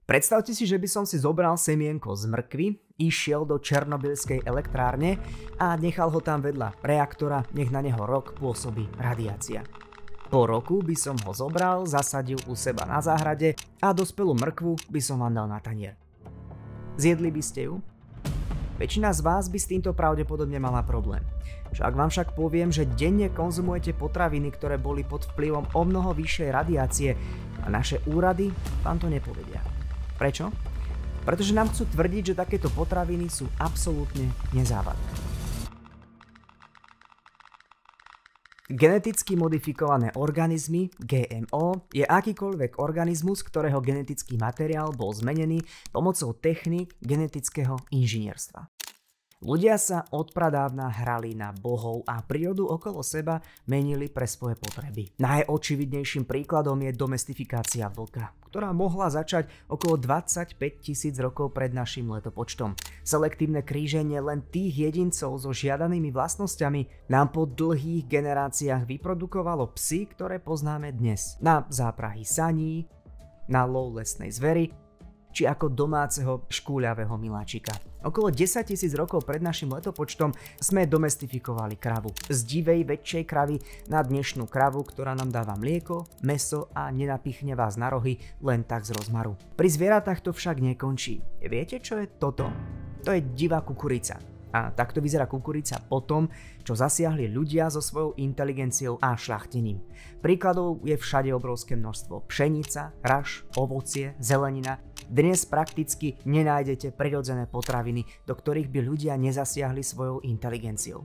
Predstavte si, že by som si zobral semienko z mrkvy, išiel do Černobylskej elektrárne a nechal ho tam vedľa reaktora, nech na neho rok pôsobí radiácia. Po roku by som ho zobral, zasadil u seba na záhrade a dospelú mrkvu by som vám dal na tanier. Zjedli by ste ju? Väčšina z vás by s týmto pravdepodobne mala problém. Ak vám však poviem, že denne konzumujete potraviny, ktoré boli pod vplyvom omnoho vyššej radiácie a naše úrady vám to nepovedia. Prečo? Pretože nám chcú tvrdiť, že takéto potraviny sú absolútne nezávadné. Geneticky modifikované organizmy, GMO, je akýkoľvek organizmus, ktorého genetický materiál bol zmenený pomocou techník genetického inžinierstva. Ľudia sa odpradávna hrali na bohov a prírodu okolo seba menili pre svoje potreby. Najočividnejším príkladom je domestifikácia vlka, ktorá mohla začať okolo 25 000 rokov pred našim letopočtom. Selektívne kríženie len tých jedincov so žiadanými vlastnosťami nám po dlhých generáciách vyprodukovalo psy, ktoré poznáme dnes. Na záprahy saní, na lov lesnej zvery, či ako domáceho škúľavého miláčika. Okolo 10 000 rokov pred našim letopočtom sme domestifikovali kravu. Z divej väčšej kravy na dnešnú kravu, ktorá nám dáva mlieko, mäso a nenapichne vás na rohy len tak z rozmaru. Pri zvieratách to však nekončí. Viete, čo je toto? To je divá kukurica. A takto vyzerá kukurica po tom, čo zasiahli ľudia so svojou inteligenciou a šľachtením. Príkladov je všade obrovské množstvo. Pšenica, raž, ovocie, zelenina. Dnes prakticky nenájdete prirodzené potraviny, do ktorých by ľudia nezasiahli svojou inteligenciou.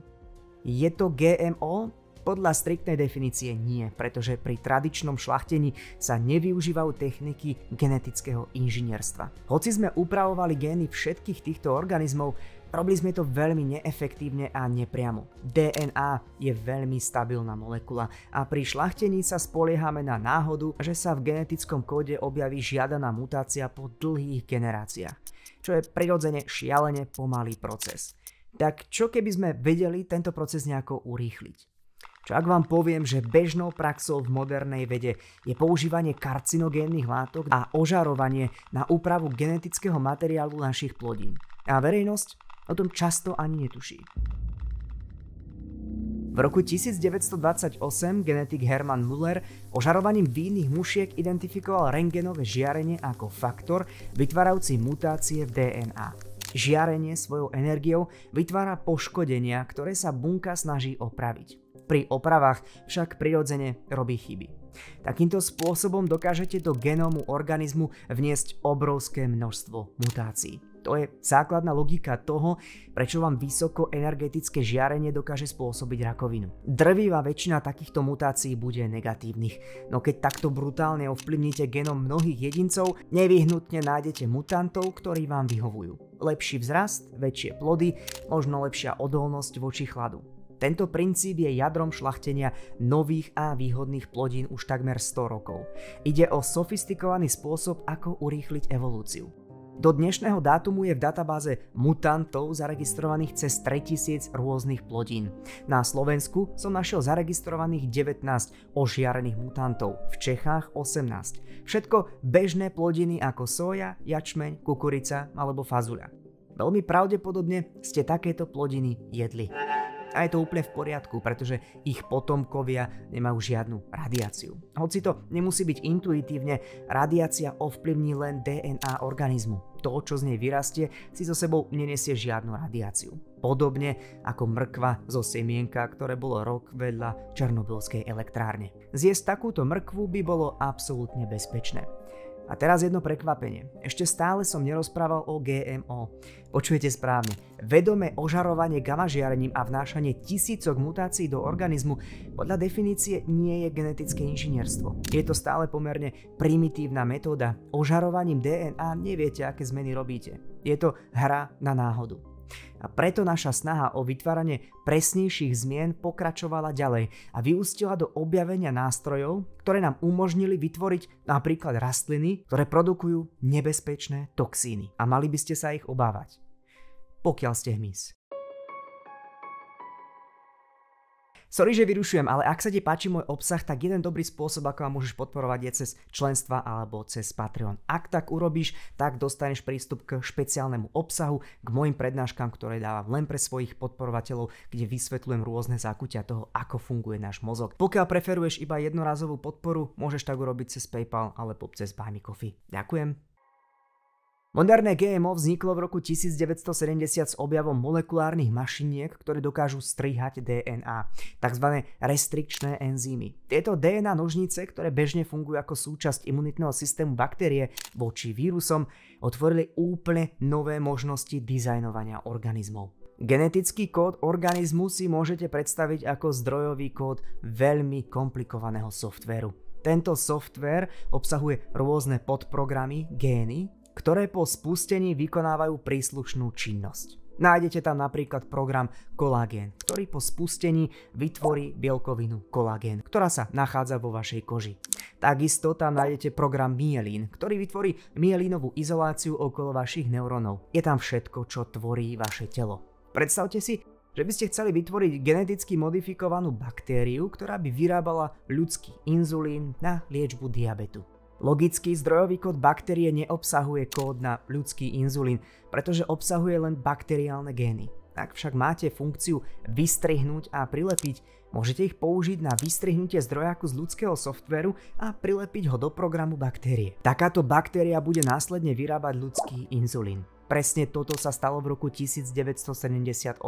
Je to GMO? Podľa striktnej definície nie, pretože pri tradičnom šľachtení sa nevyužívajú techniky genetického inžinierstva. Hoci sme upravovali gény všetkých týchto organizmov, robili sme to veľmi neefektívne a nepriamo. DNA je veľmi stabilná molekula a pri šľachtení sa spoliehame na náhodu, že sa v genetickom kóde objaví žiadaná mutácia po dlhých generáciách, čo je prirodzene šialene pomalý proces. Tak čo keby sme vedeli tento proces nejako urýchliť? Čo ak vám poviem, že bežnou praxou v modernej vede je používanie karcinogénnych látok a ožarovanie na úpravu genetického materiálu našich plodín. A verejnosť o tom často ani netuší. V roku 1928 genetik Hermann Müller ožarovaním vinných mušiek identifikoval rentgenové žiarenie ako faktor vytvárajúci mutácie v DNA. Žiarenie svojou energiou vytvára poškodenia, ktoré sa bunka snaží opraviť. Pri opravách však prirodzene robí chyby. Takýmto spôsobom dokážete do genómu organizmu vniesť obrovské množstvo mutácií. To je základná logika toho, prečo vám vysokoenergetické žiarenie dokáže spôsobiť rakovinu. Drvivá väčšina takýchto mutácií bude negatívnych, no keď takto brutálne ovplyvníte genóm mnohých jedincov, nevyhnutne nájdete mutantov, ktorí vám vyhovujú. Lepší vzrast, väčšie plody, možno lepšia odolnosť voči chladu. Tento princíp je jadrom šľachtenia nových a výhodných plodín už takmer 100 rokov. Ide o sofistikovaný spôsob, ako urýchliť evolúciu. Do dnešného dátumu je v databáze mutantov zaregistrovaných cez 3000 rôznych plodín. Na Slovensku som našiel zaregistrovaných 19 ožiarených mutantov, v Čechách 18. Všetko bežné plodiny ako soja, jačmeň, kukurica alebo fazuľa. Veľmi pravdepodobne ste takéto plodiny jedli. A je to úplne v poriadku, pretože ich potomkovia nemajú žiadnu radiáciu. Hoci to nemusí byť intuitívne, radiácia ovplyvní len DNA organizmu. To, čo z nej vyrastie, si so sebou nenesie žiadnu radiáciu. Podobne ako mrkva zo semienka, ktoré bolo rok vedľa Černobylskej elektrárne. Zjesť takúto mrkvu by bolo absolútne bezpečné. A teraz jedno prekvapenie. Ešte stále som nerozprával o GMO. Počujete správne. Vedomé ožarovanie gamma žiarením a vnášanie tisícok mutácií do organizmu podľa definície nie je genetické inžinierstvo. Je to stále pomerne primitívna metóda. Ožarovaním DNA neviete, aké zmeny robíte. Je to hra na náhodu. A preto naša snaha o vytváranie presnejších zmien pokračovala ďalej a vyústila do objavenia nástrojov, ktoré nám umožnili vytvoriť napríklad rastliny, ktoré produkujú nebezpečné toxíny. A mali by ste sa ich obávať. Pokiaľ ste hmyz. Sorry, že vyrušujem, ale ak sa ti páči môj obsah, tak jeden dobrý spôsob, ako ma môžeš podporovať, je cez členstva alebo cez Patreon. Ak tak urobíš, tak dostaneš prístup k špeciálnemu obsahu, k mojim prednáškam, ktoré dávam len pre svojich podporovateľov, kde vysvetľujem rôzne zákutia toho, ako funguje náš mozog. Pokiaľ preferuješ iba jednorazovú podporu, môžeš tak urobiť cez PayPal alebo cez Buy Me Coffee. Ďakujem. Moderné GMO vzniklo v roku 1970 s objavom molekulárnych mašiniek, ktoré dokážu strihať DNA, tzv. Restrikčné enzymy. Tieto DNA nožnice, ktoré bežne fungujú ako súčasť imunitného systému baktérie voči vírusom, otvorili úplne nové možnosti dizajnovania organizmov. Genetický kód organizmu si môžete predstaviť ako zdrojový kód veľmi komplikovaného softvéru. Tento softvér obsahuje rôzne podprogramy, gény, ktoré po spustení vykonávajú príslušnú činnosť. Nájdete tam napríklad program kolagén, ktorý po spustení vytvorí bielkovinu kolagén, ktorá sa nachádza vo vašej koži. Takisto tam nájdete program myelín, ktorý vytvorí myelínovú izoláciu okolo vašich neurónov. Je tam všetko, čo tvorí vaše telo. Predstavte si, že by ste chceli vytvoriť geneticky modifikovanú baktériu, ktorá by vyrábala ľudský inzulín na liečbu diabetu. Logický zdrojový kód baktérie neobsahuje kód na ľudský inzulín, pretože obsahuje len bakteriálne gény. Ak však máte funkciu vystrihnúť a prilepiť, môžete ich použiť na vystrihnutie zdrojáku z ľudského softvéru a prilepiť ho do programu baktérie. Takáto baktéria bude následne vyrábať ľudský inzulín. Presne toto sa stalo v roku 1978,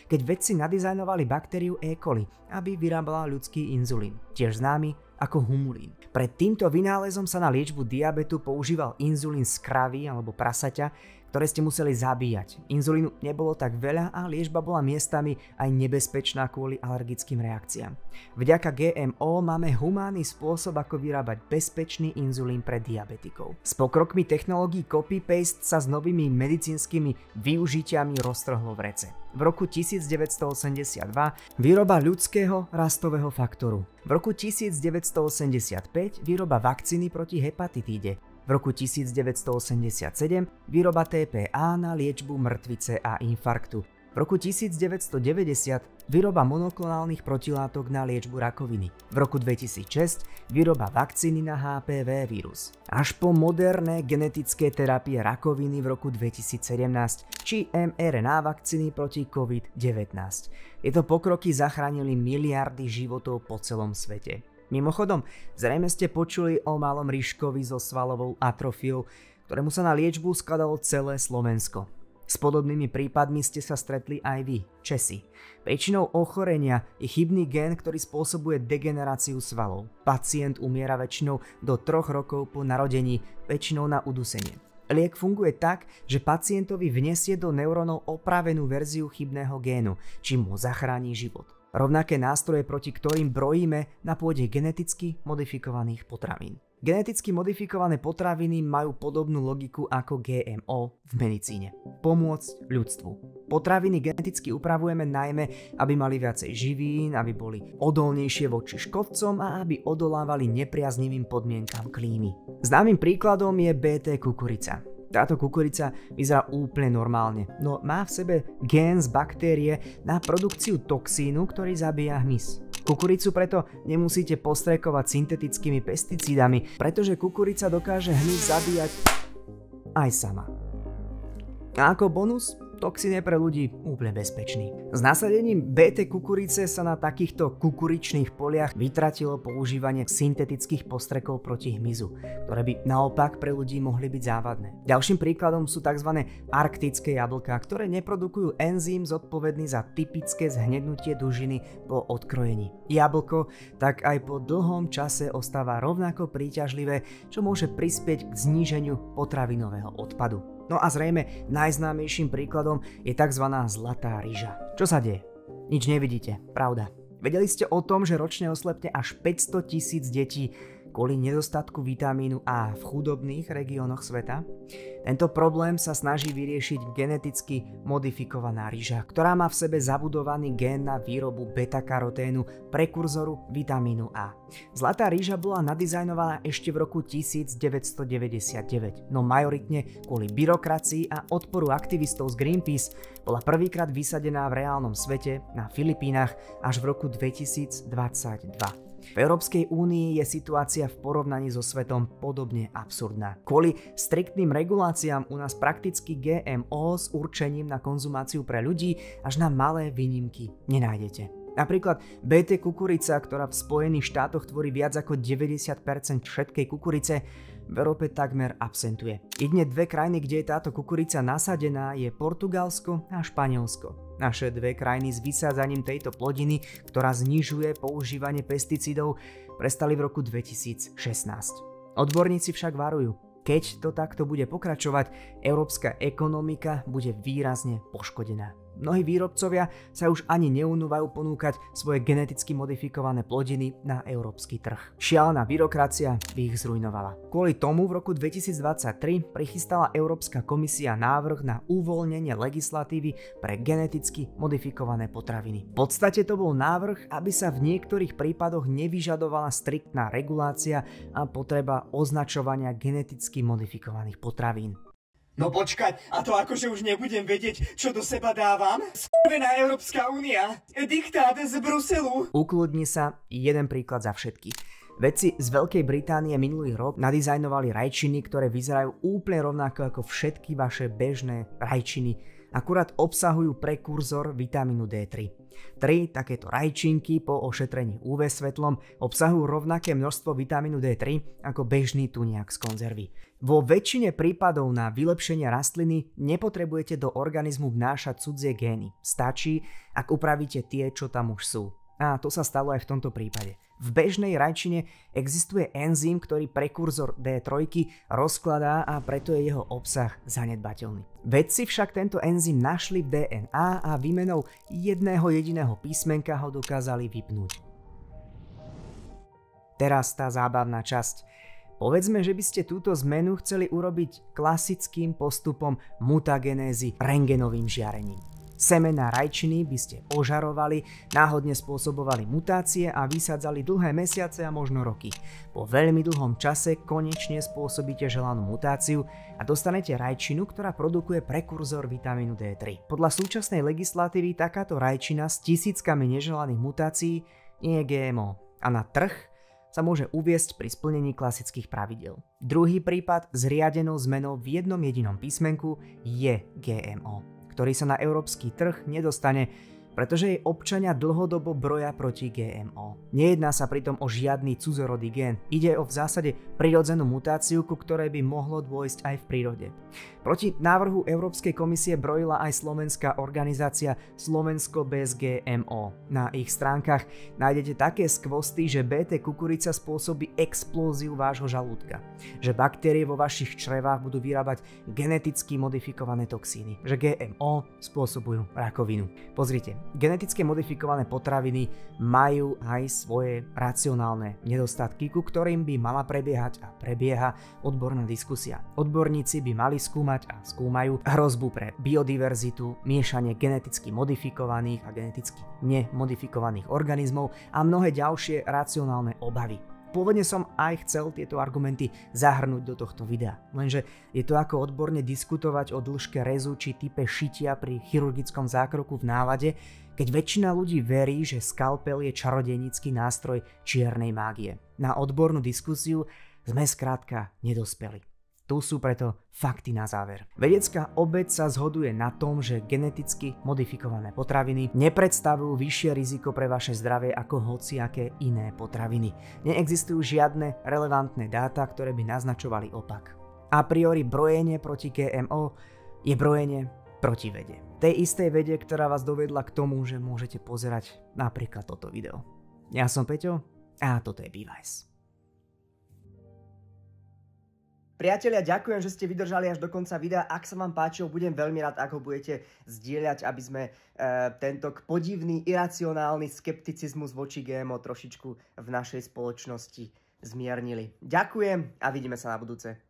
keď vedci nadizajnovali baktériu E. coli, aby vyrábala ľudský inzulín, tiež známy ako humulín. Pred týmto vynálezom sa na liečbu diabetu používal inzulín z kravy alebo prasaťa, ktoré ste museli zabíjať. Inzulínu nebolo tak veľa a liečba bola miestami aj nebezpečná kvôli alergickým reakciám. Vďaka GMO máme humánny spôsob, ako vyrábať bezpečný inzulín pre diabetikov. S pokrokmi technológií copy-paste sa s novými medicínskymi využitiami roztrhlo v rece. V roku 1982 výroba ľudského rastového faktoru. V roku 1985 výroba vakcíny proti hepatitíde. V roku 1987 výroba TPA na liečbu mŕtvice a infarktu. V roku 1990 výroba monoklonálnych protilátok na liečbu rakoviny. V roku 2006 výroba vakcíny na HPV vírus. Až po moderné genetické terapie rakoviny v roku 2017 či mRNA vakcíny proti COVID-19. Tieto pokroky zachránili miliardy životov po celom svete. Mimochodom, zrejme ste počuli o malom Ryškovi so svalovou atrofiou, ktorému sa na liečbu skladalo celé Slovensko. S podobnými prípadmi ste sa stretli aj vy, Česi. Príčinou ochorenia je chybný gén, ktorý spôsobuje degeneráciu svalov. Pacient umiera väčšinou do 3 rokov po narodení, väčšinou na udusenie. Liek funguje tak, že pacientovi vnesie do neurónov opravenú verziu chybného génu, čím mu zachráni život. Rovnaké nástroje, proti ktorým brojíme na pôde geneticky modifikovaných potravín. Geneticky modifikované potraviny majú podobnú logiku ako GMO v medicíne. Pomôcť ľudstvu. Potraviny geneticky upravujeme najmä, aby mali viacej živín, aby boli odolnejšie voči škodcom a aby odolávali nepriaznivým podmienkam klímy. Známym príkladom je BT kukurica. Táto kukurica vyzerá úplne normálne, no má v sebe gén z baktérie na produkciu toxínu, ktorý zabíja hmyz. Kukuricu preto nemusíte postrekovať syntetickými pesticídami, pretože kukurica dokáže hmyz zabíjať aj sama. A ako bonus, toxín je pre ľudí úplne bezpečný. S nasadením BT kukurice sa na takýchto kukuričných poliach vytratilo používanie syntetických postrekov proti hmyzu, ktoré by naopak pre ľudí mohli byť závadné. Ďalším príkladom sú tzv. Arktické jablká, ktoré neprodukujú enzym zodpovedný za typické zhnednutie dužiny po odkrojení. Jablko tak aj po dlhom čase ostáva rovnako príťažlivé, čo môže prispieť k zníženiu potravinového odpadu. No a zrejme najznámejším príkladom je tzv. Zlatá ryža. Čo sa deje? Nič nevidíte, pravda. Vedeli ste o tom, že ročne oslepne až 500 000 detí kvôli nedostatku vitamínu A v chudobných regiónoch sveta? Tento problém sa snaží vyriešiť geneticky modifikovaná ryža, ktorá má v sebe zabudovaný gén na výrobu beta-karoténu, prekurzoru vitamínu A. Zlatá ryža bola nadizajnovaná ešte v roku 1999, no majoritne kvôli byrokracii a odporu aktivistov z Greenpeace bola prvýkrát vysadená v reálnom svete na Filipínach až v roku 2022. V Európskej únii je situácia v porovnaní so svetom podobne absurdná. Kvôli striktným reguláciám u nás prakticky GMO s určením na konzumáciu pre ľudí až na malé výnimky nenájdete. Napríklad BT kukurica, ktorá v Spojených štátoch tvorí viac ako 90% všetkej kukurice, v Európe takmer absentuje. Jedine dve krajiny, kde je táto kukurica nasadená, je Portugalsko a Španielsko. Naše dve krajiny s vysádzaním tejto plodiny, ktorá znižuje používanie pesticídov, prestali v roku 2016. Odborníci však varujú, keď to takto bude pokračovať, európska ekonomika bude výrazne poškodená. Mnohí výrobcovia sa už ani neunúvajú ponúkať svoje geneticky modifikované plodiny na európsky trh. Šialená byrokracia by ich zrujnovala. Kvôli tomu v roku 2023 prichystala Európska komisia návrh na uvoľnenie legislatívy pre geneticky modifikované potraviny. V podstate to bol návrh, aby sa v niektorých prípadoch nevyžadovala striktná regulácia a potreba označovania geneticky modifikovaných potravín. No počkať, a to akože už nebudem vedieť, čo do seba dávam? Skurvená Európska únia, diktát z Bruselu. Ukludni sa, jeden príklad za všetky. Vedci z Veľkej Británie minulý rok nadizajnovali rajčiny, ktoré vyzerajú úplne rovnako ako všetky vaše bežné rajčiny, akurát obsahujú prekurzor vitamínu D3. 3 takéto rajčinky po ošetrení UV svetlom obsahujú rovnaké množstvo vitamínu D3 ako bežný tuniak z konzervy. Vo väčšine prípadov na vylepšenie rastliny nepotrebujete do organizmu vnášať cudzie gény. Stačí, ak upravíte tie, čo tam už sú. A to sa stalo aj v tomto prípade. V bežnej rajčine existuje enzym, ktorý prekurzor D3 rozkladá a preto je jeho obsah zanedbateľný. Vedci však tento enzym našli v DNA a výmenou jedného jediného písmenka ho dokázali vypnúť. Teraz tá zábavná časť. Povedzme, že by ste túto zmenu chceli urobiť klasickým postupom mutagenézy rentgenovým žiarením. Semená rajčiny by ste ožarovali, náhodne spôsobovali mutácie a vysádzali dlhé mesiace a možno roky. Po veľmi dlhom čase konečne spôsobíte želanú mutáciu a dostanete rajčinu, ktorá produkuje prekurzor vitamínu D3. Podľa súčasnej legislatívy takáto rajčina s tisíckami neželaných mutácií nie je GMO a na trh sa môže uviesť pri splnení klasických pravidel. Druhý prípad s riadenou zmenou v jednom jedinom písmenku je GMO, ktorý sa na európsky trh nedostane, pretože jej občania dlhodobo broja proti GMO. Nejedná sa pritom o žiadny cudzorodý gén, ide o v zásade prirodzenú mutáciu, ku ktorej by mohlo dôjsť aj v prírode. Proti návrhu Európskej komisie brojila aj slovenská organizácia Slovensko bez GMO. Na ich stránkach nájdete také skvosty, že BT kukurica spôsobí explóziu vášho žalúdka, že baktérie vo vašich črevách budú vyrábať geneticky modifikované toxíny, že GMO spôsobujú rakovinu. Pozrite, geneticky modifikované potraviny majú aj svoje racionálne nedostatky, ku ktorým by mala prebiehať a prebieha odborná diskusia. Odborníci by mali skúmať a skúmajú hrozbu pre biodiverzitu, miešanie geneticky modifikovaných a geneticky nemodifikovaných organizmov a mnohé ďalšie racionálne obavy. Pôvodne som aj chcel tieto argumenty zahrnúť do tohto videa, lenže je to ako odborne diskutovať o dĺžke rezu či type šitia pri chirurgickom zákroku v návade, keď väčšina ľudí verí, že skalpel je čarodejnícky nástroj čiernej mágie. Na odbornú diskusiu sme skrátka nedospeli. Tu sú preto fakty na záver. Vedecká obec sa zhoduje na tom, že geneticky modifikované potraviny nepredstavujú vyššie riziko pre vaše zdravie ako hociaké iné potraviny. Neexistujú žiadne relevantné dáta, ktoré by naznačovali opak. A priori brojenie proti GMO je brojenie proti vede. Tej istej vede, ktorá vás dovedla k tomu, že môžete pozerať napríklad toto video. Ja som Peťo a toto je BeVice. Priatelia, ďakujem, že ste vydržali až do konca videa. Ak sa vám páčilo, budem veľmi rád, ak ho budete zdieľať, aby sme tento podivný, iracionálny skepticizmus voči GMO trošičku v našej spoločnosti zmiernili. Ďakujem a vidíme sa na budúce.